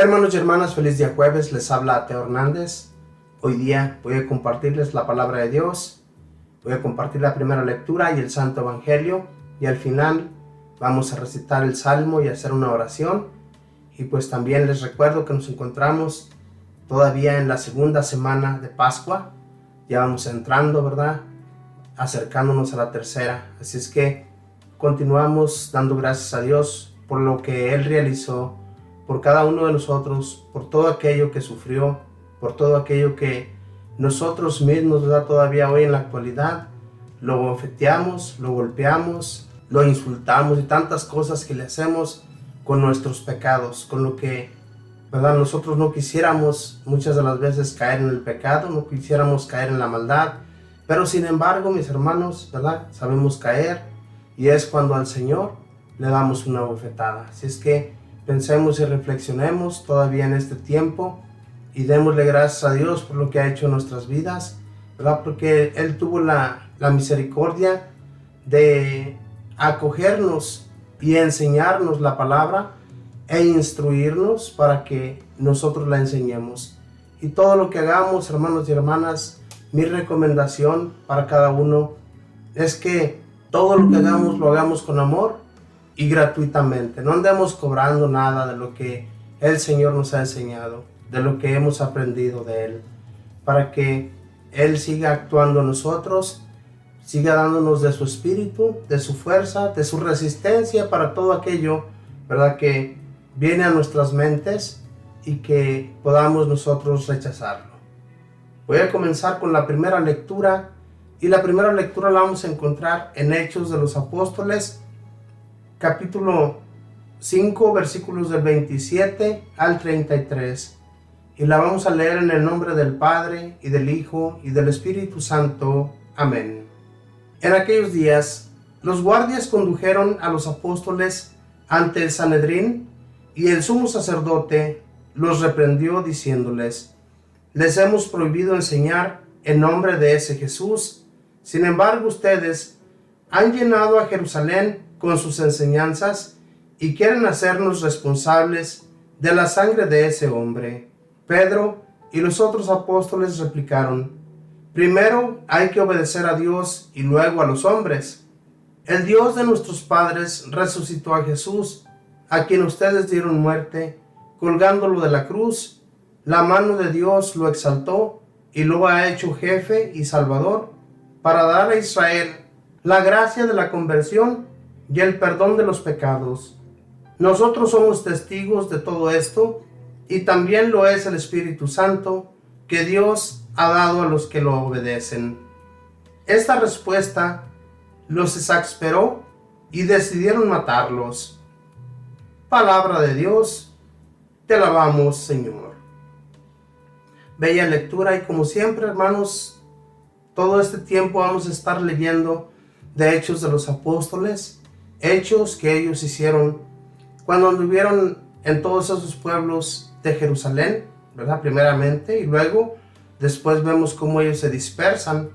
Hermanos y hermanas, feliz día jueves, les habla Teo Hernández. Hoy día voy a compartirles la palabra de Dios, voy a compartir la primera lectura y el Santo Evangelio, y al final vamos a recitar el Salmo y hacer una oración. Y pues también les recuerdo que nos encontramos todavía en la segunda semana de Pascua, ya vamos entrando, ¿verdad? Acercándonos a la tercera, así es que continuamos dando gracias a Dios por lo que Él realizó, por cada uno de nosotros, por todo aquello que sufrió, por todo aquello que nosotros mismos, ¿verdad? Todavía hoy en la actualidad lo bofeteamos, lo golpeamos, lo insultamos y tantas cosas que le hacemos con nuestros pecados, con lo que, ¿verdad? Nosotros no quisiéramos muchas de las veces caer en el pecado, no quisiéramos caer en la maldad, pero sin embargo, mis hermanos, ¿verdad? Sabemos caer, y es cuando al Señor le damos una bofetada. Así es que pensemos y reflexionemos todavía en este tiempo y démosle gracias a Dios por lo que ha hecho en nuestras vidas, ¿verdad? Porque Él tuvo la misericordia de acogernos y enseñarnos la palabra e instruirnos para que nosotros la enseñemos. Y todo lo que hagamos, hermanos y hermanas, mi recomendación para cada uno es que todo lo que hagamos lo hagamos con amor y gratuitamente. No andemos cobrando nada de lo que el Señor nos ha enseñado, de lo que hemos aprendido de Él, para que Él siga actuando en nosotros, siga dándonos de su espíritu, de su fuerza, de su resistencia para todo aquello, ¿verdad?, que viene a nuestras mentes y que podamos nosotros rechazarlo. Voy a comenzar con la primera lectura, y la primera lectura la vamos a encontrar en Hechos de los Apóstoles, capítulo 5, versículos del 27 al 33. Y la vamos a leer en el nombre del Padre, y del Hijo, y del Espíritu Santo. Amén. En aquellos días, los guardias condujeron a los apóstoles ante el Sanedrín, y el sumo sacerdote los reprendió diciéndoles: les hemos prohibido enseñar en nombre de ese Jesús. Sin embargo, ustedes han llenado a Jerusalén con sus enseñanzas y quieren hacernos responsables de la sangre de ese hombre. Pedro y los otros apóstoles replicaron: primero hay que obedecer a Dios y luego a los hombres. El Dios de nuestros padres resucitó a Jesús, a quien ustedes dieron muerte, colgándolo de la cruz. La mano de Dios lo exaltó y lo ha hecho jefe y salvador para dar a Israel la gracia de la conversión y el perdón de los pecados. Nosotros somos testigos de todo esto, y también lo es el Espíritu Santo que Dios ha dado a los que lo obedecen. Esta respuesta los exasperó y decidieron matarlos. Palabra de Dios, te alabamos, Señor. Bella lectura, y como siempre, hermanos, todo este tiempo vamos a estar leyendo de Hechos de los Apóstoles, hechos que ellos hicieron cuando anduvieron en todos esos pueblos de Jerusalén, ¿verdad? Primeramente, y luego después vemos cómo ellos se dispersan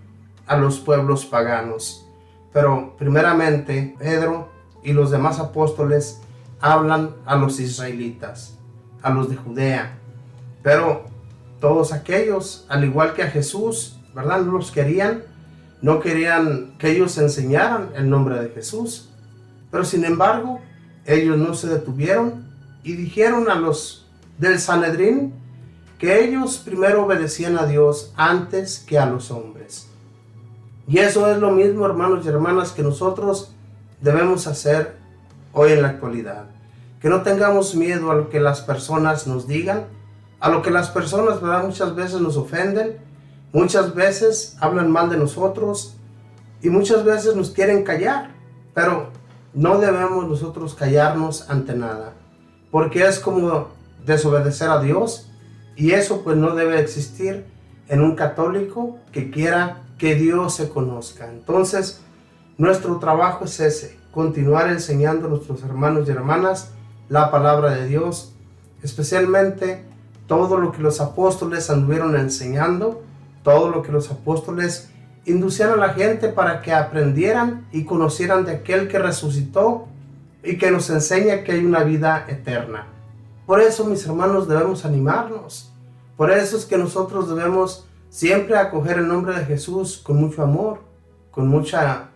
a los pueblos paganos. Pero primeramente Pedro y los demás apóstoles hablan a los israelitas, a los de Judea, pero todos aquellos, al igual que a Jesús, ¿verdad?, no los querían, no querían que ellos enseñaran el nombre de Jesús. Pero sin embargo, ellos no se detuvieron y dijeron a los del Sanedrín que ellos primero obedecían a Dios antes que a los hombres. Y eso es lo mismo, hermanos y hermanas, que nosotros debemos hacer hoy en la actualidad. Que no tengamos miedo a lo que las personas nos digan, a lo que las personas, ¿verdad?, muchas veces nos ofenden, muchas veces hablan mal de nosotros y muchas veces nos quieren callar, pero no debemos nosotros callarnos ante nada, porque es como desobedecer a Dios, y eso pues no debe existir en un católico que quiera que Dios se conozca. Entonces, nuestro trabajo es ese: continuar enseñando a nuestros hermanos y hermanas la palabra de Dios, especialmente todo lo que los apóstoles anduvieron enseñando, todo lo que los apóstoles inducían a la gente para que aprendieran y conocieran de aquel que resucitó y que nos enseña que hay una vida eterna. Por eso, mis hermanos, debemos animarnos. Por eso es que nosotros debemos siempre acoger el nombre de Jesús con mucho amor, con mucha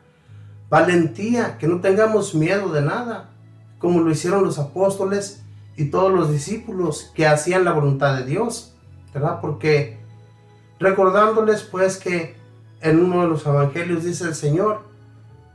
valentía, que no tengamos miedo de nada, como lo hicieron los apóstoles y todos los discípulos que hacían la voluntad de Dios, ¿verdad? Porque recordándoles pues que en uno de los evangelios dice el Señor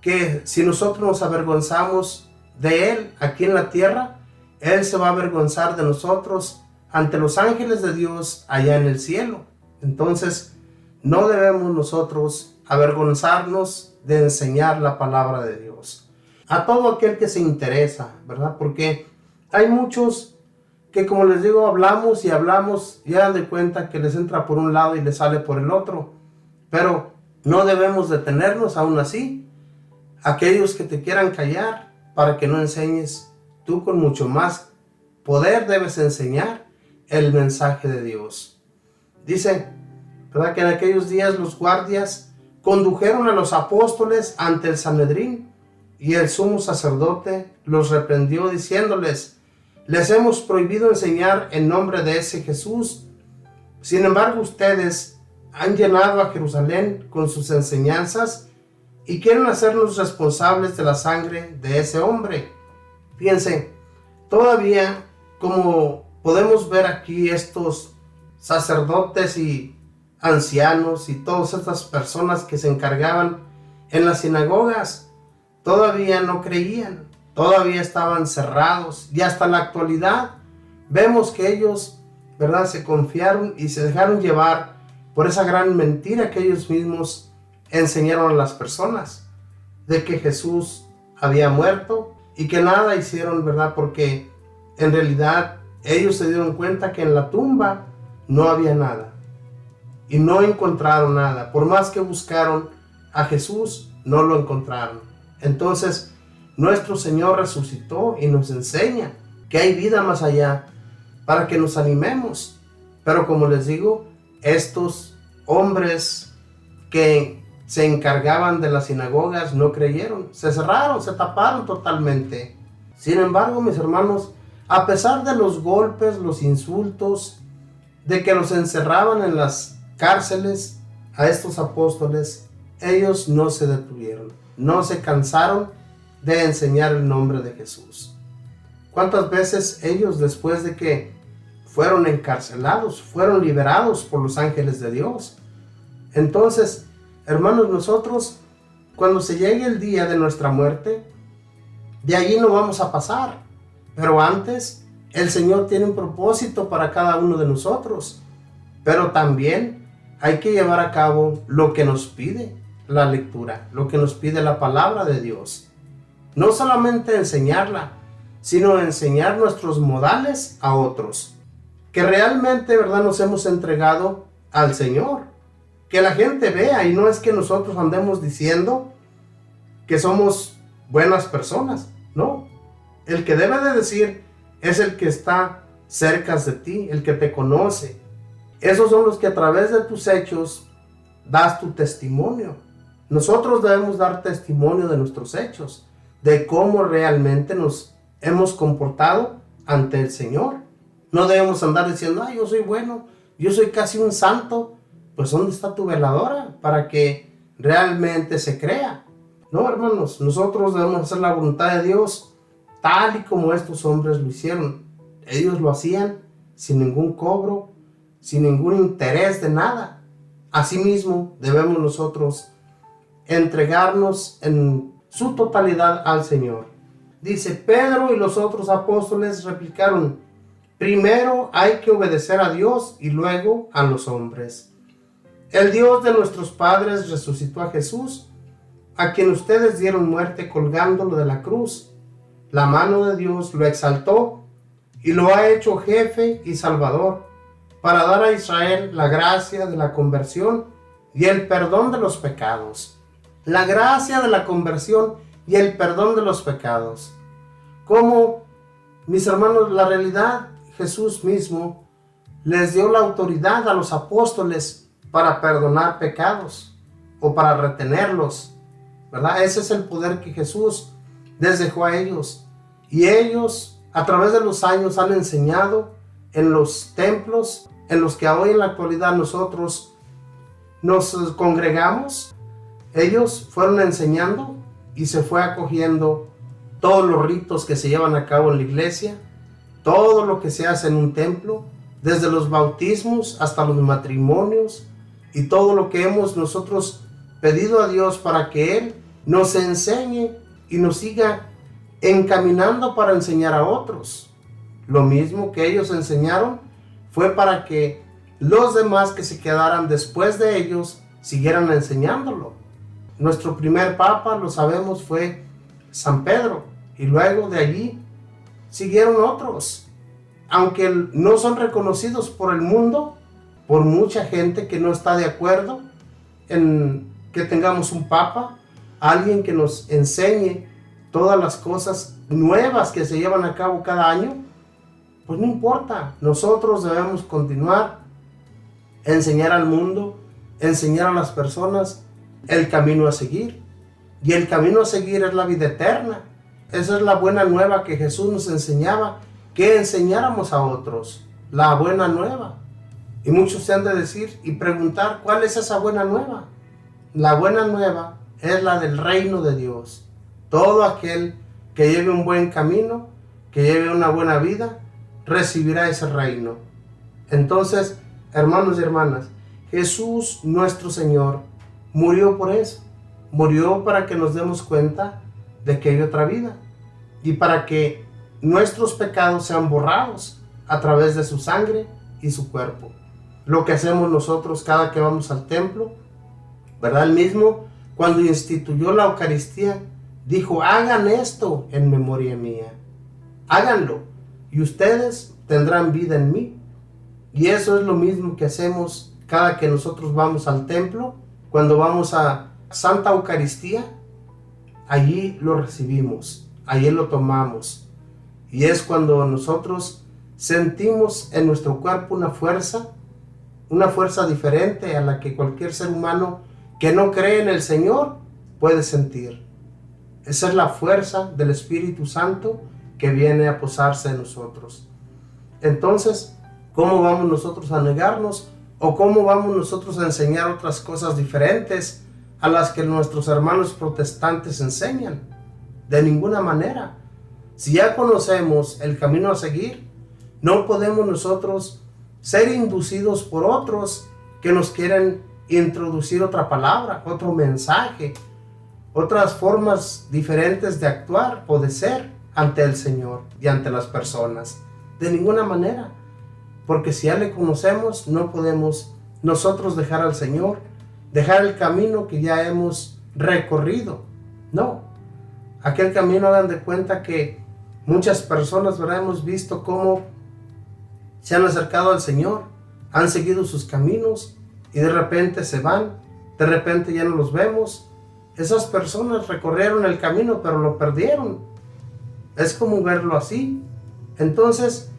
que si nosotros nos avergonzamos de Él aquí en la tierra, Él se va a avergonzar de nosotros ante los ángeles de Dios allá en el cielo. Entonces, no debemos nosotros avergonzarnos de enseñar la palabra de Dios a todo aquel que se interesa, ¿verdad? Porque hay muchos que, como les digo, hablamos y dan de cuenta que les entra por un lado y les sale por el otro, pero no debemos detenernos aún así. Aquellos que te quieran callar para que no enseñes, tú con mucho más poder debes enseñar el mensaje de Dios. Dice, ¿verdad?, que en aquellos días los guardias condujeron a los apóstoles ante el Sanedrín, y el sumo sacerdote los reprendió diciéndoles: les hemos prohibido enseñar en nombre de ese Jesús. Sin embargo, ustedes han llenado a Jerusalén con sus enseñanzas y quieren hacernos responsables de la sangre de ese hombre. Fíjense, todavía, como podemos ver aquí, estos sacerdotes y ancianos y todas estas personas que se encargaban en las sinagogas, todavía no creían, todavía estaban cerrados, y hasta la actualidad vemos que ellos, ¿verdad?, se confiaron y se dejaron llevar por esa gran mentira que ellos mismos enseñaron a las personas, de que Jesús había muerto y que nada hicieron, ¿verdad?, porque en realidad ellos se dieron cuenta que en la tumba no había nada y no encontraron nada. Por más que buscaron a Jesús, no lo encontraron. Entonces, nuestro Señor resucitó y nos enseña que hay vida más allá para que nos animemos. Pero como les digo, estos hombres que se encargaban de las sinagogas no creyeron, se cerraron, se taparon totalmente. Sin embargo, mis hermanos, a pesar de los golpes, los insultos, de que los encerraban en las cárceles a estos apóstoles, ellos no se detuvieron, no se cansaron de enseñar el nombre de Jesús. ¿Cuántas veces ellos, después de que fueron encarcelados, fueron liberados por los ángeles de Dios? Entonces, hermanos, nosotros, cuando se llegue el día de nuestra muerte, de allí no vamos a pasar. Pero antes, el Señor tiene un propósito para cada uno de nosotros. Pero también hay que llevar a cabo lo que nos pide la lectura, lo que nos pide la palabra de Dios. No solamente enseñarla, sino enseñar nuestros modales a otros. Que realmente, ¿verdad?, nos hemos entregado al Señor. Que la gente vea, y no es que nosotros andemos diciendo que somos buenas personas. No, el que debe de decir es el que está cerca de ti, el que te conoce. Esos son los que a través de tus hechos das tu testimonio. Nosotros debemos dar testimonio de nuestros hechos, de cómo realmente nos hemos comportado ante el Señor. No debemos andar diciendo: yo soy bueno, yo soy casi un santo. Pues ¿dónde está tu veladora para que realmente se crea? No, hermanos, nosotros debemos hacer la voluntad de Dios tal y como estos hombres lo hicieron. Ellos lo hacían sin ningún cobro, sin ningún interés de nada. Asimismo, debemos nosotros entregarnos en su totalidad al Señor. Dice: Pedro y los otros apóstoles replicaron: primero hay que obedecer a Dios y luego a los hombres. El Dios de nuestros padres resucitó a Jesús, a quien ustedes dieron muerte colgándolo de la cruz. La mano de Dios lo exaltó y lo ha hecho jefe y salvador, para dar a Israel la gracia de la conversión y el perdón de los pecados. La gracia de la conversión y el perdón de los pecados. Como, mis hermanos, la realidad, Jesús mismo les dio la autoridad a los apóstoles para perdonar pecados o para retenerlos, ¿verdad? Ese es el poder que Jesús les dejó a ellos. Y ellos, a través de los años han enseñado en los templos en los que hoy en la actualidad nosotros nos congregamos. Ellos fueron enseñando y se fue acogiendo todos los ritos que se llevan a cabo en la iglesia, todo lo que se hace en un templo, desde los bautismos hasta los matrimonios, y todo lo que hemos nosotros pedido a Dios para que Él nos enseñe y nos siga encaminando para enseñar a otros. Lo mismo que ellos enseñaron fue para que los demás que se quedaran después de ellos siguieran enseñándolo. Nuestro primer papa, lo sabemos, fue San Pedro, y luego de allí siguieron otros, aunque no son reconocidos por el mundo, por mucha gente que no está de acuerdo en que tengamos un papa, alguien que nos enseñe todas las cosas nuevas que se llevan a cabo cada año. Pues no importa, nosotros debemos continuar, enseñar al mundo, enseñar a las personas el camino a seguir. Y el camino a seguir es la vida eterna. Esa es la buena nueva que Jesús nos enseñaba, que enseñáramos a otros, la buena nueva. Y muchos se han de decir y preguntar, ¿cuál es esa buena nueva? La buena nueva es la del reino de Dios. Todo aquel que lleve un buen camino, que lleve una buena vida, recibirá ese reino. Entonces, hermanos y hermanas, Jesús nuestro Señor murió por eso. Murió para que nos demos cuenta de que hay otra vida y para que nuestros pecados sean borrados a través de su sangre y su cuerpo. Lo que hacemos nosotros cada que vamos al templo, ¿verdad? Él mismo, cuando instituyó la Eucaristía, dijo, hagan esto en memoria mía. Háganlo y ustedes tendrán vida en mí. Y eso es lo mismo que hacemos cada que nosotros vamos al templo. Cuando vamos a Santa Eucaristía, allí lo recibimos, allí lo tomamos. Y es cuando nosotros sentimos en nuestro cuerpo una fuerza diferente a la que cualquier ser humano que no cree en el Señor puede sentir. Esa es la fuerza del Espíritu Santo que viene a posarse en nosotros. Entonces, ¿cómo vamos nosotros a negarnos? ¿O cómo vamos nosotros a enseñar otras cosas diferentes a las que nuestros hermanos protestantes enseñan? De ninguna manera. Si ya conocemos el camino a seguir, no podemos nosotros ser inducidos por otros que nos quieren introducir otra palabra, otro mensaje, otras formas diferentes de actuar o de ser ante el Señor y ante las personas. De ninguna manera. Porque si ya le conocemos, no podemos nosotros dejar al Señor, dejar el camino que ya hemos recorrido. No. Aquel camino, hagan de cuenta que muchas personas, ¿verdad?, hemos visto cómo se han acercado al Señor, han seguido sus caminos y de repente se van, de repente ya no los vemos. Esas personas recorrieron el camino, pero lo perdieron. Es como verlo así. Entonces,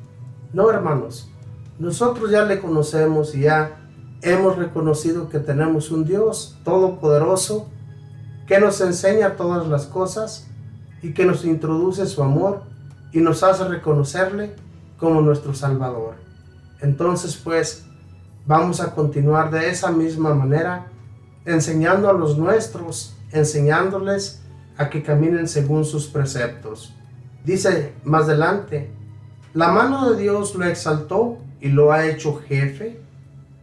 no, hermanos, nosotros ya le conocemos y ya hemos reconocido que tenemos un Dios todopoderoso que nos enseña todas las cosas y que nos introduce su amor y nos hace reconocerle como nuestro Salvador. Entonces, pues, vamos a continuar de esa misma manera, enseñando a los nuestros, enseñándoles a que caminen según sus preceptos. Dice más adelante, la mano de Dios lo exaltó y lo ha hecho jefe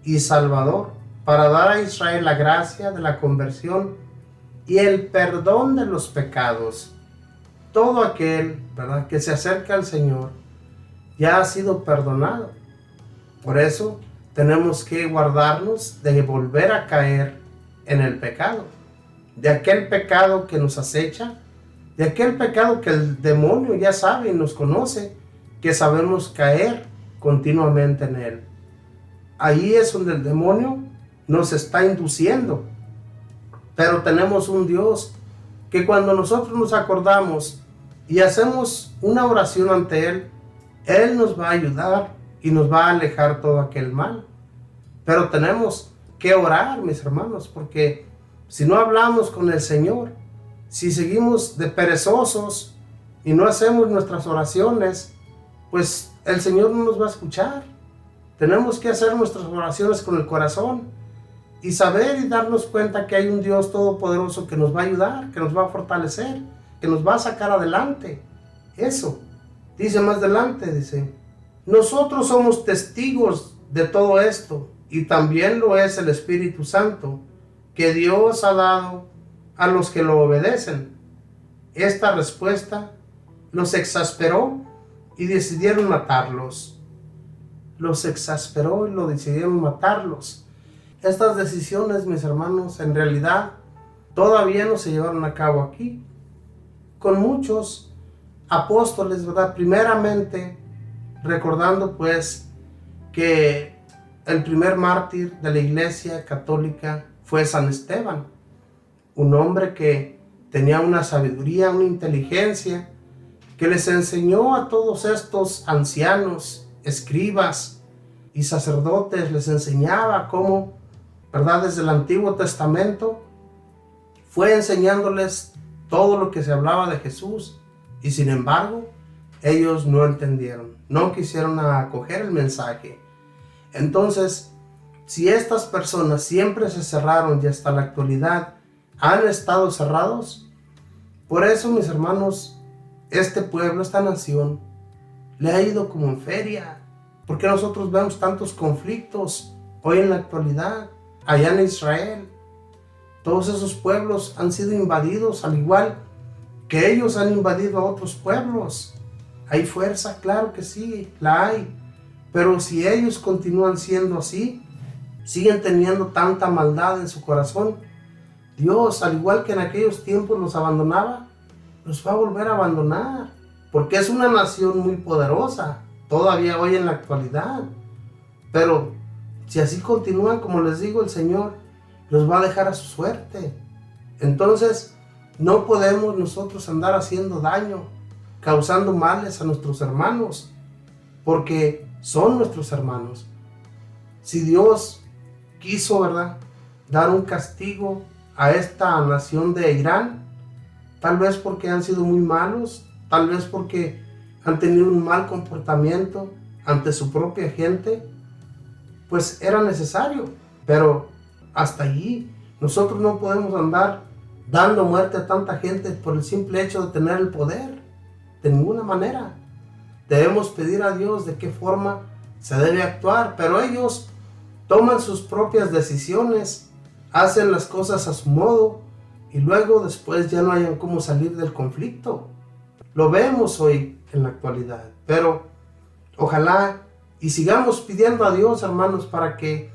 y salvador para dar a Israel la gracia de la conversión y el perdón de los pecados. Todo aquel, ¿verdad?, que se acerca al Señor ya ha sido perdonado. Por eso tenemos que guardarnos de volver a caer en el pecado, de aquel pecado que nos acecha, de aquel pecado que el demonio ya sabe y nos conoce, que sabemos caer continuamente en él. Ahí es donde el demonio nos está induciendo. Pero tenemos un Dios que cuando nosotros nos acordamos y hacemos una oración ante Él, Él nos va a ayudar y nos va a alejar todo aquel mal. Pero tenemos que orar, mis hermanos, porque si no hablamos con el Señor, si seguimos de perezosos y no hacemos nuestras oraciones, pues el Señor no nos va a escuchar. Tenemos que hacer nuestras oraciones con el corazón y saber y darnos cuenta que hay un Dios todopoderoso que nos va a ayudar, que nos va a fortalecer, que nos va a sacar adelante. Eso, dice más adelante, dice, nosotros somos testigos de todo esto y también lo es el Espíritu Santo que Dios ha dado a los que lo obedecen. Esta respuesta los exasperó y decidieron matarlos. Los exasperó y lo decidieron matarlos. Estas decisiones, mis hermanos, en realidad todavía no se llevaron a cabo aquí. Con muchos apóstoles, ¿verdad? Primeramente, recordando pues que el primer mártir de la Iglesia Católica fue San Esteban, un hombre que tenía una sabiduría, una inteligencia, que les enseñó a todos estos ancianos, escribas y sacerdotes, les enseñaba cómo, ¿verdad? Desde el Antiguo Testamento, fue enseñándoles todo lo que se hablaba de Jesús, y sin embargo, ellos no entendieron, no quisieron acoger el mensaje. Entonces, si estas personas siempre se cerraron y hasta la actualidad han estado cerrados, por eso, mis hermanos, este pueblo, esta nación, le ha ido como en feria, porque nosotros vemos tantos conflictos hoy en la actualidad, allá en Israel. Todos esos pueblos han sido invadidos, al igual que ellos han invadido a otros pueblos. ¿Hay fuerza? Claro que sí, la hay. Pero si ellos continúan siendo así, siguen teniendo tanta maldad en su corazón, Dios, al igual que en aquellos tiempos los abandonaba, los va a volver a abandonar. Porque es una nación muy poderosa, todavía hoy en la actualidad. Pero si así continúan, como les digo, el Señor los va a dejar a su suerte. Entonces, no podemos nosotros andar haciendo daño, causando males a nuestros hermanos, porque son nuestros hermanos. Si Dios quiso, ¿verdad?, dar un castigo a esta nación de Irán, tal vez porque han sido muy malos, tal vez porque han tenido un mal comportamiento ante su propia gente, pues era necesario. Pero hasta allí nosotros no podemos andar dando muerte a tanta gente por el simple hecho de tener el poder. De ninguna manera. Debemos pedir a Dios de qué forma se debe actuar, pero ellos toman sus propias decisiones, hacen las cosas a su modo y luego después ya no hayan cómo salir del conflicto. Lo vemos hoy en la actualidad, pero ojalá y sigamos pidiendo a Dios, hermanos, para que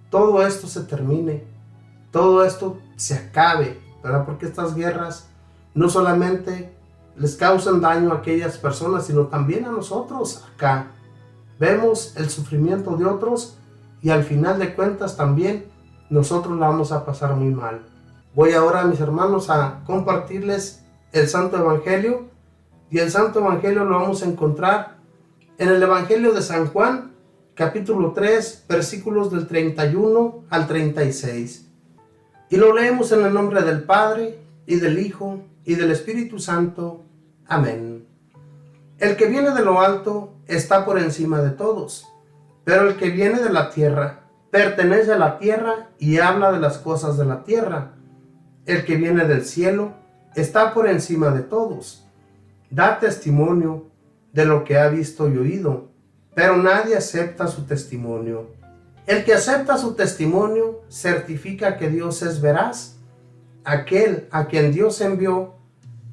todo esto se termine, todo esto se acabe, ¿verdad? Porque estas guerras no solamente les causan daño a aquellas personas, sino también a nosotros acá. Vemos el sufrimiento de otros y al final de cuentas también nosotros la vamos a pasar muy mal. Voy ahora, mis hermanos, a compartirles el Santo Evangelio, y el Santo Evangelio lo vamos a encontrar en el Evangelio de San Juan, capítulo 3, versículos del 31 al 36. Y lo leemos en el nombre del Padre, y del Hijo, y del Espíritu Santo. Amén. El que viene de lo alto está por encima de todos, pero el que viene de la tierra pertenece a la tierra y habla de las cosas de la tierra. El que viene del cielo está por encima de todos. Da testimonio de lo que ha visto y oído, pero nadie acepta su testimonio. El que acepta su testimonio certifica que Dios es veraz. Aquel a quien Dios envió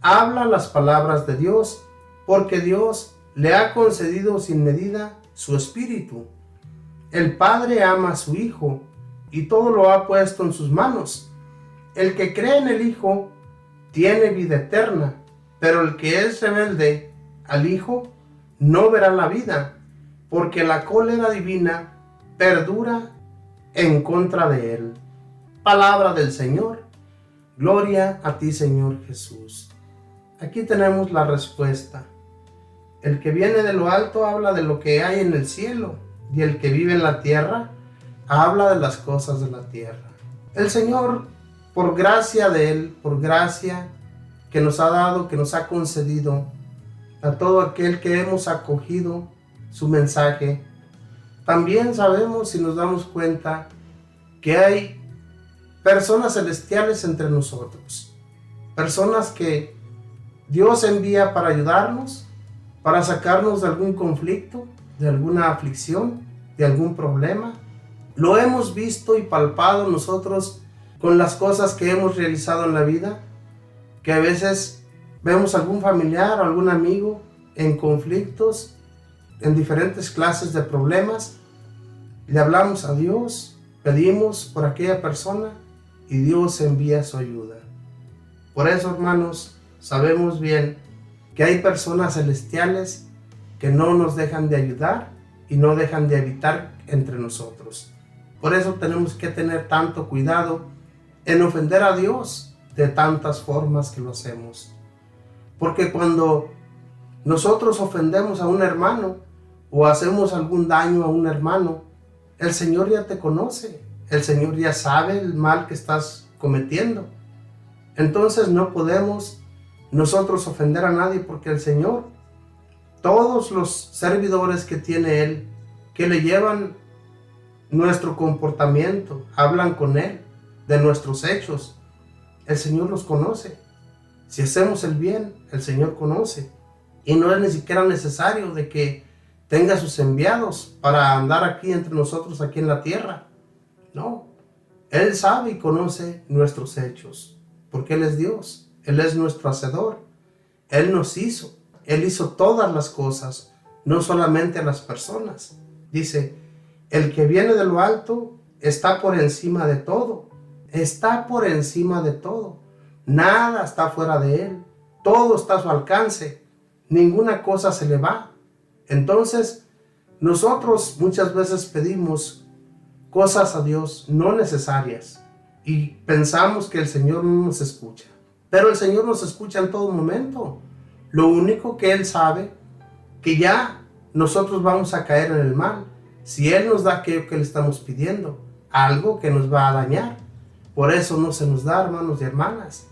habla las palabras de Dios, porque Dios le ha concedido sin medida su Espíritu. El Padre ama a su Hijo y todo lo ha puesto en sus manos. El que cree en el Hijo tiene vida eterna, pero el que es rebelde al Hijo no verá la vida, porque la cólera divina perdura en contra de él. Palabra del Señor. Gloria a ti, Señor Jesús. Aquí tenemos la respuesta. El que viene de lo alto habla de lo que hay en el cielo, y el que vive en la tierra habla de las cosas de la tierra. El Señor, por gracia de Él, por gracia que nos ha dado, que nos ha concedido, a todo aquel que hemos acogido su mensaje. También sabemos y nos damos cuenta que hay personas celestiales entre nosotros, personas que Dios envía para ayudarnos, para sacarnos de algún conflicto, de alguna aflicción, de algún problema. Lo hemos visto y palpado nosotros con las cosas que hemos realizado en la vida, que a veces vemos algún familiar o algún amigo en conflictos, en diferentes clases de problemas, le hablamos a Dios, pedimos por aquella persona y Dios envía su ayuda. Por eso, hermanos, sabemos bien que hay personas celestiales que no nos dejan de ayudar y no dejan de habitar entre nosotros. Por eso tenemos que tener tanto cuidado en ofender a Dios de tantas formas que lo hacemos. Porque cuando nosotros ofendemos a un hermano o hacemos algún daño a un hermano, el Señor ya te conoce, el Señor ya sabe el mal que estás cometiendo. Entonces no podemos nosotros ofender a nadie, porque el Señor, todos los servidores que tiene Él, que le llevan nuestro comportamiento, hablan con Él de nuestros hechos, el Señor los conoce. Si hacemos el bien, el Señor conoce. Y no es ni siquiera necesario de que tenga sus enviados para andar aquí entre nosotros, aquí en la tierra. No, Él sabe y conoce nuestros hechos, porque Él es Dios, Él es nuestro hacedor. Él nos hizo, Él hizo todas las cosas, no solamente a las personas. Dice, el que viene de lo alto está por encima de todo, está por encima de todo. Nada está fuera de Él, todo está a su alcance, ninguna cosa se le va. Entonces, nosotros muchas veces pedimos cosas a Dios no necesarias y pensamos que el Señor no nos escucha. Pero el Señor nos escucha en todo momento. Lo único que Él sabe, que ya nosotros vamos a caer en el mal si Él nos da aquello que le estamos pidiendo, algo que nos va a dañar. Por eso no se nos da, hermanos y hermanas,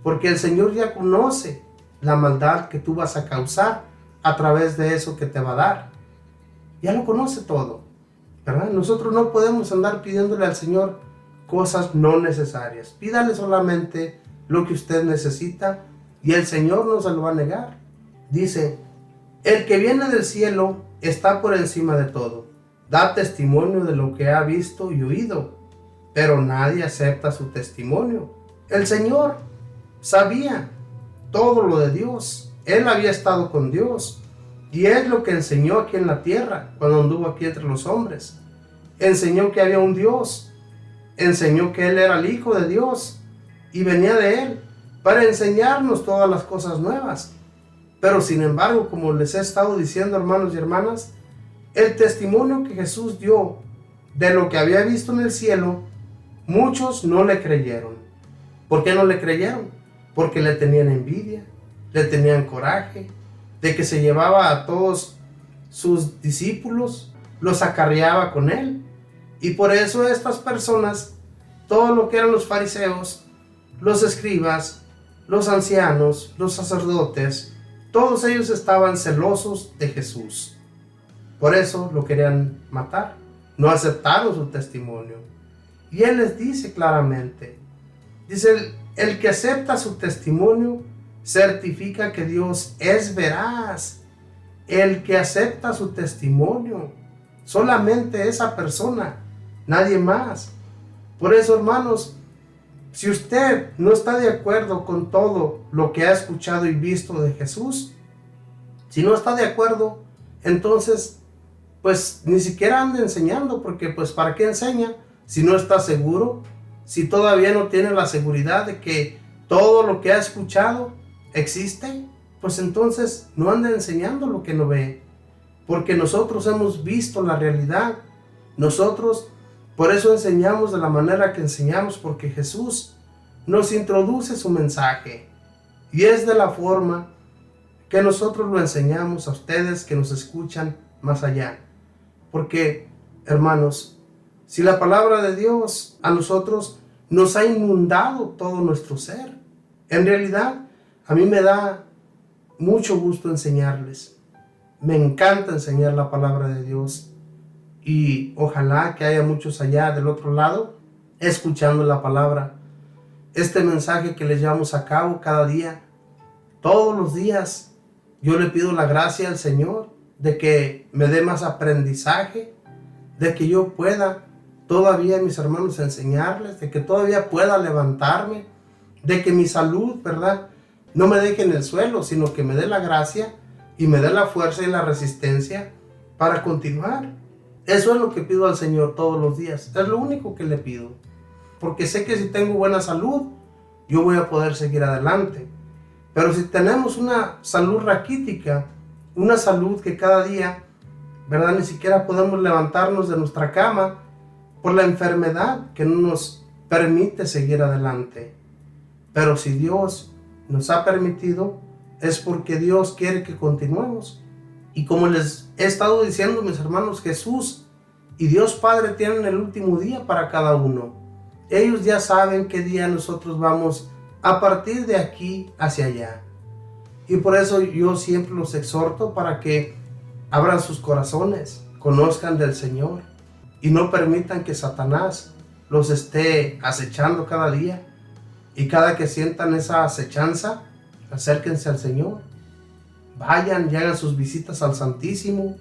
porque el Señor ya conoce la maldad que tú vas a causar a través de eso que te va a dar. Ya lo conoce todo, ¿verdad? Nosotros no podemos andar pidiéndole al Señor cosas no necesarias. Pídale solamente lo que usted necesita y el Señor no se lo va a negar. Dice, el que viene del cielo está por encima de todo. Da testimonio de lo que ha visto y oído, pero nadie acepta su testimonio. El Señor sabía todo lo de Dios. Él había estado con Dios y es lo que enseñó aquí en la tierra cuando anduvo aquí entre los hombres. Enseñó que había un Dios, enseñó que Él era el Hijo de Dios y venía de Él para enseñarnos todas las cosas nuevas. Pero sin embargo, como les he estado diciendo, hermanos y hermanas, el testimonio que Jesús dio de lo que había visto en el cielo, muchos no le creyeron. ¿Por qué no le creyeron? Porque le tenían envidia, le tenían coraje, de que se llevaba a todos sus discípulos, los acarreaba con él. Y por eso estas personas, todo lo que eran los fariseos, los escribas, los ancianos, los sacerdotes, todos ellos estaban celosos de Jesús. Por eso lo querían matar, no aceptaron su testimonio. Y Él les dice claramente, dice, el que acepta su testimonio certifica que Dios es veraz. El que acepta su testimonio, solamente esa persona, nadie más. Por eso, hermanos, si usted no está de acuerdo con todo lo que ha escuchado y visto de Jesús, si no está de acuerdo, entonces, pues ni siquiera ande enseñando, porque pues ¿para qué enseña si no está seguro? Si todavía no tiene la seguridad de que todo lo que ha escuchado existe, pues entonces no ande enseñando lo que no ve, porque nosotros hemos visto la realidad. Nosotros por eso enseñamos de la manera que enseñamos, porque Jesús nos introduce su mensaje y es de la forma que nosotros lo enseñamos a ustedes que nos escuchan más allá. Porque, hermanos, si la palabra de Dios a nosotros nos ha inundado todo nuestro ser, en realidad a mí me da mucho gusto enseñarles. Me encanta enseñar la palabra de Dios. Y ojalá que haya muchos allá del otro lado escuchando la palabra. Este mensaje que les llevamos a cabo cada día, todos los días, yo le pido la gracia al Señor de que me dé más aprendizaje, de que yo pueda todavía, mis hermanos, enseñarles, de que todavía pueda levantarme, de que mi salud, ¿verdad?, no me deje en el suelo, sino que me dé la gracia y me dé la fuerza y la resistencia para continuar. Eso es lo que pido al Señor todos los días. Es lo único que le pido. Porque sé que si tengo buena salud, yo voy a poder seguir adelante. Pero si tenemos una salud raquítica, una salud que cada día, ¿verdad?, ni siquiera podemos levantarnos de nuestra cama por la enfermedad que no nos permite seguir adelante. Pero si Dios nos ha permitido, es porque Dios quiere que continuemos. Y como les he estado diciendo, mis hermanos, Jesús y Dios Padre tienen el último día para cada uno. Ellos ya saben qué día nosotros vamos a partir de aquí hacia allá. Y por eso yo siempre los exhorto para que abran sus corazones, conozcan del Señor y no permitan que Satanás los esté acechando cada día. Y cada que sientan esa acechanza, acérquense al Señor. Vayan y hagan sus visitas al Santísimo.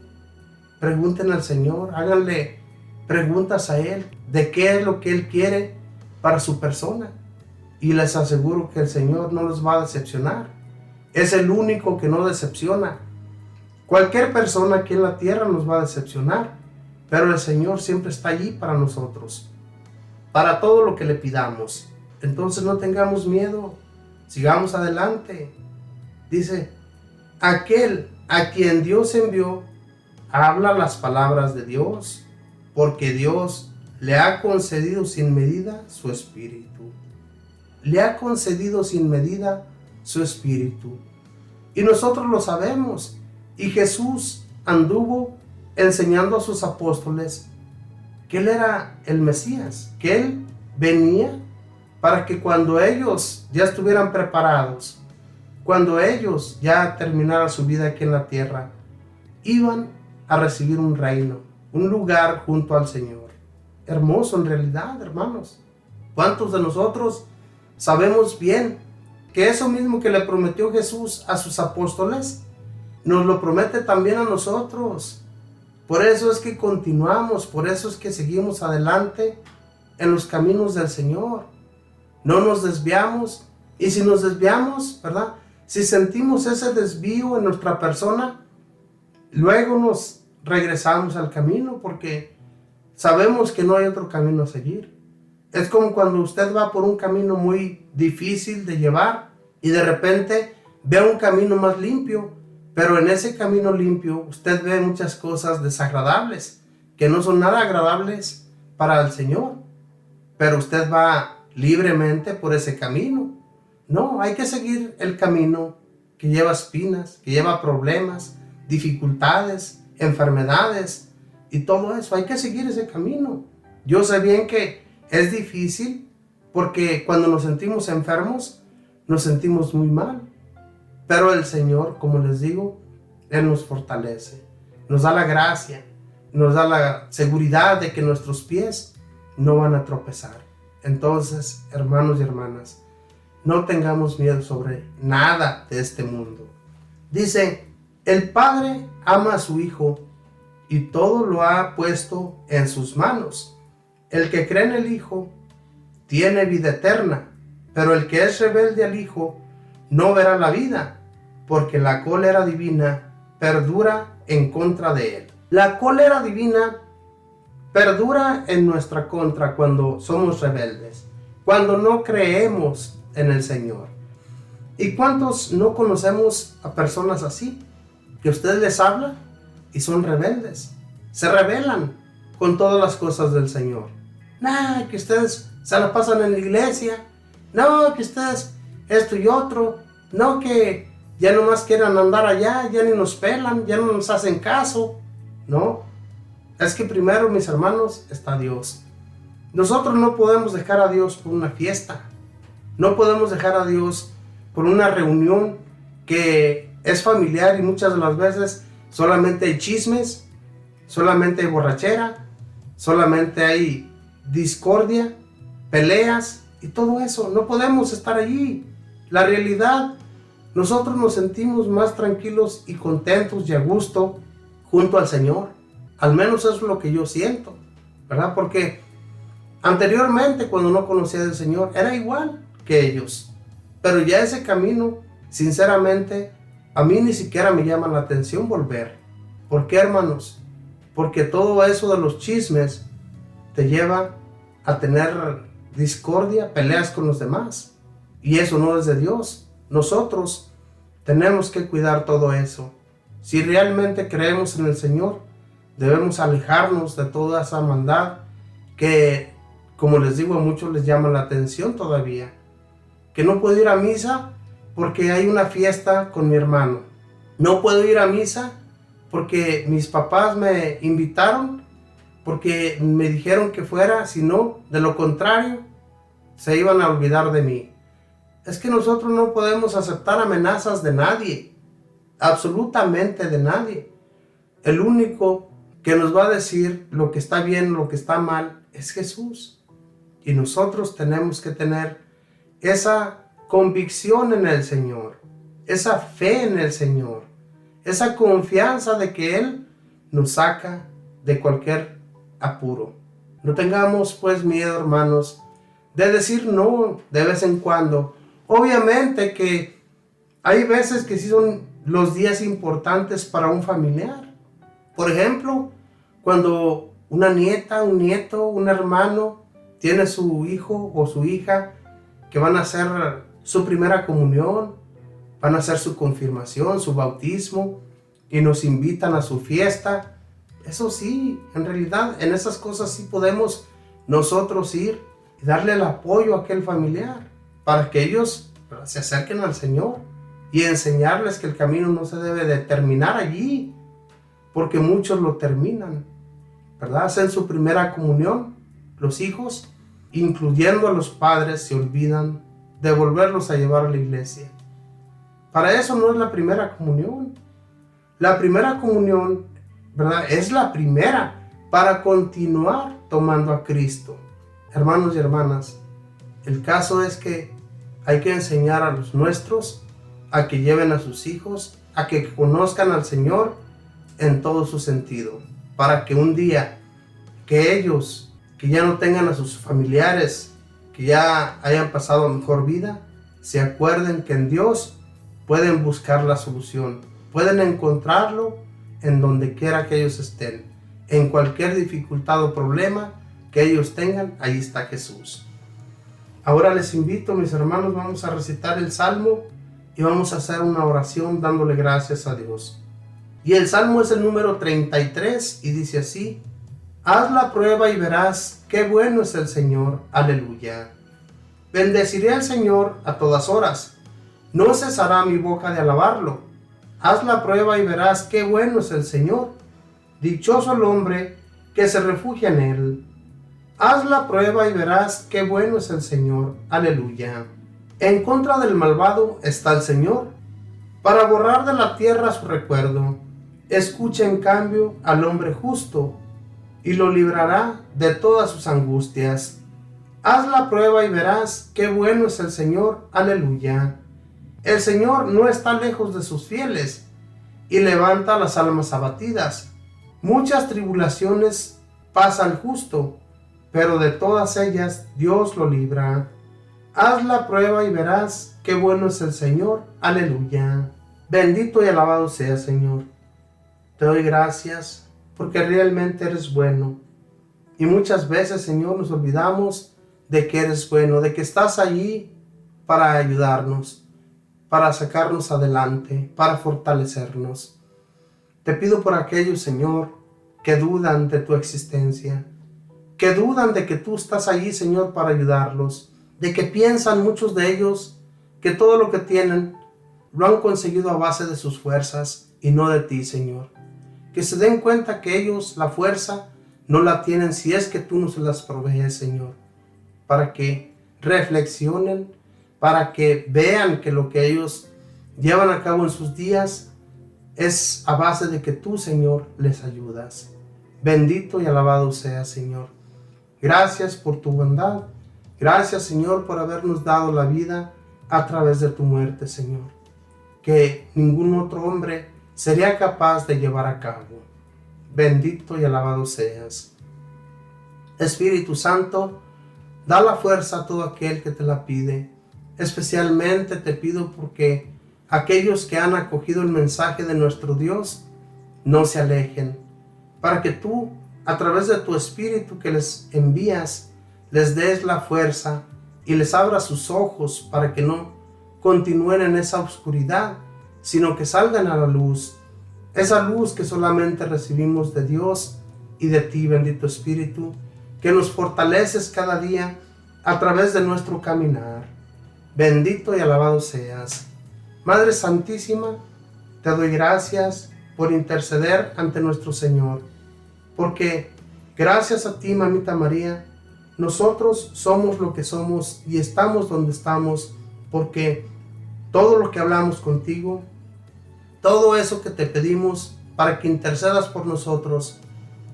Pregunten al Señor, háganle preguntas a Él de qué es lo que Él quiere para su persona. Y les aseguro que el Señor no los va a decepcionar. Es el único que no decepciona. Cualquier persona aquí en la tierra nos va a decepcionar, pero el Señor siempre está allí para nosotros, para todo lo que le pidamos. Entonces no tengamos miedo, sigamos adelante. Dice, aquel a quien Dios envió habla las palabras de Dios, porque Dios le ha concedido sin medida su Espíritu. Le ha concedido sin medida su Espíritu. Y nosotros lo sabemos. Y Jesús anduvo enseñando a sus apóstoles que Él era el Mesías, que Él venía para que cuando ellos ya estuvieran preparados, cuando ellos ya terminaran su vida aquí en la tierra, iban a recibir un reino, un lugar junto al Señor. Hermoso en realidad, hermanos. ¿Cuántos de nosotros sabemos bien que eso mismo que le prometió Jesús a sus apóstoles, nos lo promete también a nosotros? Por eso es que continuamos, por eso es que seguimos adelante en los caminos del Señor. No nos desviamos, y si nos desviamos, ¿verdad?, si sentimos ese desvío en nuestra persona, luego nos regresamos al camino porque sabemos que no hay otro camino a seguir. Es como cuando usted va por un camino muy difícil de llevar y de repente ve un camino más limpio, pero en ese camino limpio usted ve muchas cosas desagradables que no son nada agradables para el Señor, pero usted va libremente por ese camino. No, hay que seguir el camino que lleva espinas, que lleva problemas, dificultades, enfermedades y todo eso. Hay que seguir ese camino. Yo sé bien que es difícil porque cuando nos sentimos enfermos, nos sentimos muy mal. Pero el Señor, como les digo, Él nos fortalece, nos da la gracia, nos da la seguridad de que nuestros pies no van a tropezar. Entonces, hermanos y hermanas, no tengamos miedo sobre nada de este mundo. Dice, el Padre ama a su Hijo y todo lo ha puesto en sus manos. El que cree en el Hijo tiene vida eterna, pero el que es rebelde al Hijo no verá la vida, porque la cólera divina perdura en contra de él. La cólera divina perdura en nuestra contra cuando somos rebeldes, cuando no creemos en el Señor. ¿Y cuántos no conocemos a personas así? Que usted les habla y son rebeldes, se rebelan con todas las cosas del Señor. No, que ustedes se la pasan en la iglesia, no, que ustedes esto y otro, no, que ya nomás quieran andar allá, ya ni nos pelan, ya no nos hacen caso. No, es que primero, mis hermanos, está Dios. Nosotros no podemos dejar a Dios por una fiesta, no podemos dejar a Dios por una reunión que es familiar y muchas de las veces solamente hay chismes, solamente hay borrachera, solamente hay discordia, peleas y todo eso. No podemos estar allí. La realidad, nosotros nos sentimos más tranquilos y contentos y a gusto junto al Señor. Al menos eso es lo que yo siento, ¿verdad? Porque anteriormente, cuando no conocía del Señor, era igual que ellos. Pero ya ese camino, sinceramente, a mí ni siquiera me llama la atención volver. ¿Por qué, hermanos? Porque todo eso de los chismes te lleva a tener discordia, peleas con los demás. Y eso no es de Dios. Nosotros tenemos que cuidar todo eso. Si realmente creemos en el Señor, debemos alejarnos de toda esa maldad que, como les digo, a muchos les llama la atención todavía. Que no puedo ir a misa porque hay una fiesta con mi hermano. No puedo ir a misa porque mis papás me invitaron, porque me dijeron que fuera, si no, de lo contrario, se iban a olvidar de mí. Es que nosotros no podemos aceptar amenazas de nadie, absolutamente de nadie. El único que nos va a decir lo que está bien, lo que está mal, es Jesús. Y nosotros tenemos que tener esa convicción en el Señor, esa fe en el Señor, esa confianza de que Él nos saca de cualquier apuro. No tengamos pues miedo, hermanos, de decir no de vez en cuando. Obviamente que hay veces que sí son los días importantes para un familiar. Por ejemplo, cuando una nieta, un nieto, un hermano tiene su hijo o su hija que van a hacer su primera comunión, van a hacer su confirmación, su bautismo y nos invitan a su fiesta. Eso sí, en realidad en esas cosas sí podemos nosotros ir y darle el apoyo a aquel familiar para que ellos se acerquen al Señor y enseñarles que el camino no se debe de terminar allí, porque muchos lo terminan, ¿verdad? Hacen su primera comunión, los hijos, incluyendo a los padres, se olvidan de volverlos a llevar a la iglesia. Para eso no es la primera comunión. La primera comunión, ¿verdad? Es la primera para continuar tomando a Cristo. Hermanos y hermanas, el caso es que hay que enseñar a los nuestros a que lleven a sus hijos, a que conozcan al Señor en todo su sentido, para que un día que ellos, que ya no tengan a sus familiares, que ya hayan pasado mejor vida, se acuerden que en Dios pueden buscar la solución, pueden encontrarlo en donde quiera que ellos estén, en cualquier dificultad o problema que ellos tengan, ahí está Jesús. Ahora les invito, mis hermanos, vamos a recitar el Salmo y vamos a hacer una oración dándole gracias a Dios. Y el Salmo es el número 33 y dice así: haz la prueba y verás qué bueno es el Señor. Aleluya. Bendeciré al Señor a todas horas, no cesará mi boca de alabarlo. Haz la prueba y verás qué bueno es el Señor. Dichoso el hombre que se refugia en Él. Haz la prueba y verás qué bueno es el Señor. Aleluya. En contra del malvado está el Señor, para borrar de la tierra su recuerdo. Escucha en cambio al hombre justo, y lo librará de todas sus angustias. Haz la prueba y verás qué bueno es el Señor. Aleluya. El Señor no está lejos de sus fieles, y levanta las almas abatidas. Muchas tribulaciones pasa al justo, pero de todas ellas Dios lo libra. Haz la prueba y verás qué bueno es el Señor. Aleluya. Bendito y alabado sea, Señor. Te doy gracias porque realmente eres bueno. Y muchas veces, Señor, nos olvidamos de que eres bueno, de que estás allí para ayudarnos, para sacarnos adelante, para fortalecernos. Te pido por aquellos, Señor, que dudan de tu existencia, que dudan de que tú estás allí, Señor, para ayudarlos, de que piensan muchos de ellos que todo lo que tienen lo han conseguido a base de sus fuerzas y no de ti, Señor. Que se den cuenta que ellos la fuerza no la tienen si es que tú no se las provees, Señor, para que reflexionen, para que vean que lo que ellos llevan a cabo en sus días es a base de que tú, Señor, les ayudas. Bendito y alabado seas, Señor. Gracias por tu bondad. Gracias, Señor, por habernos dado la vida a través de tu muerte, Señor, que ningún otro hombre sería capaz de llevar a cabo. Bendito y alabado seas. Espíritu Santo, da la fuerza a todo aquel que te la pide. Especialmente te pido porque aquellos que han acogido el mensaje de nuestro Dios no se alejen, para que tú, a través de tu Espíritu que les envías, les des la fuerza y les abras sus ojos para que no continúen en esa oscuridad, sino que salgan a la luz, esa luz que solamente recibimos de Dios y de ti, bendito Espíritu, que nos fortaleces cada día a través de nuestro caminar. Bendito y alabado seas. Madre Santísima, te doy gracias por interceder ante nuestro Señor, porque gracias a ti, Mamita María, nosotros somos lo que somos y estamos donde estamos, porque todo lo que hablamos contigo, todo eso que te pedimos para que intercedas por nosotros,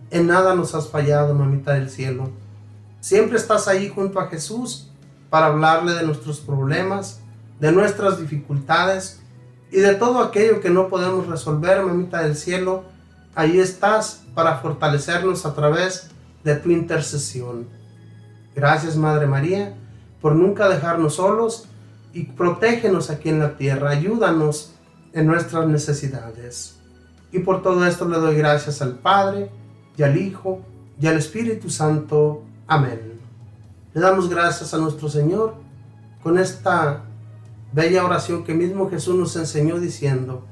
en nada nos has fallado, Mamita del Cielo. Siempre estás ahí junto a Jesús para hablarle de nuestros problemas, de nuestras dificultades y de todo aquello que no podemos resolver, Mamita del Cielo. Ahí estás para fortalecernos a través de tu intercesión. Gracias, Madre María, por nunca dejarnos solos y protégenos aquí en la tierra. Ayúdanos en nuestras necesidades. Y por todo esto le doy gracias al Padre, y al Hijo, y al Espíritu Santo. Amén. Le damos gracias a nuestro Señor con esta bella oración que mismo Jesús nos enseñó diciendo: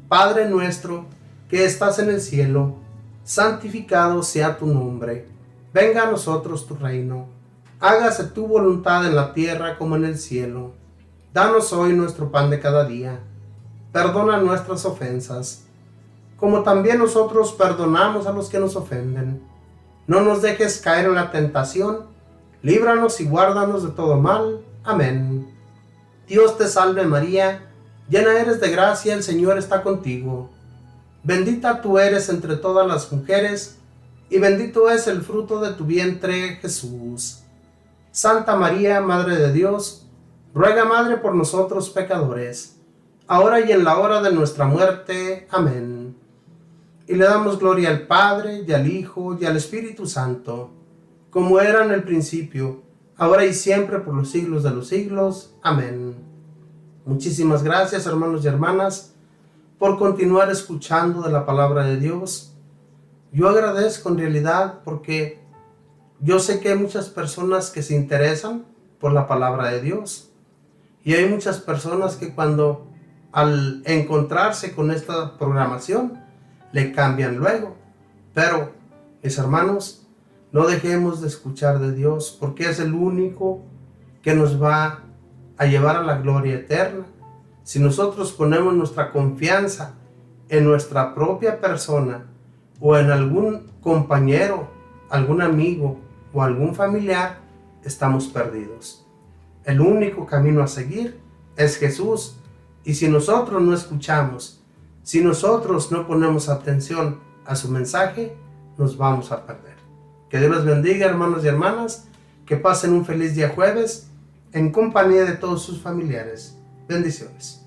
Padre nuestro que estás en el cielo, santificado sea tu nombre. Venga a nosotros tu reino. Hágase tu voluntad en la tierra como en el cielo. Danos hoy nuestro pan de cada día. Perdona nuestras ofensas, como también nosotros perdonamos a los que nos ofenden. No nos dejes caer en la tentación. Líbranos y guárdanos de todo mal. Amén. Dios te salve María, llena eres de gracia, el Señor está contigo. Bendita tú eres entre todas las mujeres, y bendito es el fruto de tu vientre, Jesús. Santa María, Madre de Dios, ruega, Madre, por nosotros pecadores, ahora y en la hora de nuestra muerte. Amén. Y le damos gloria al Padre, y al Hijo, y al Espíritu Santo, como era en el principio, ahora y siempre, por los siglos de los siglos. Amén. Muchísimas gracias, hermanos y hermanas, por continuar escuchando de la palabra de Dios. Yo agradezco en realidad porque yo sé que hay muchas personas que se interesan por la palabra de Dios. Y hay muchas personas que cuando al encontrarse con esta programación, le cambian luego. Pero, mis hermanos, no dejemos de escuchar de Dios, porque es el único que nos va a llevar a la gloria eterna. Si nosotros ponemos nuestra confianza en nuestra propia persona, o en algún compañero, algún amigo o algún familiar, estamos perdidos. El único camino a seguir es Jesús. Y si nosotros no escuchamos, si nosotros no ponemos atención a su mensaje, nos vamos a perder. Que Dios los bendiga, hermanos y hermanas. Que pasen un feliz día jueves en compañía de todos sus familiares. Bendiciones.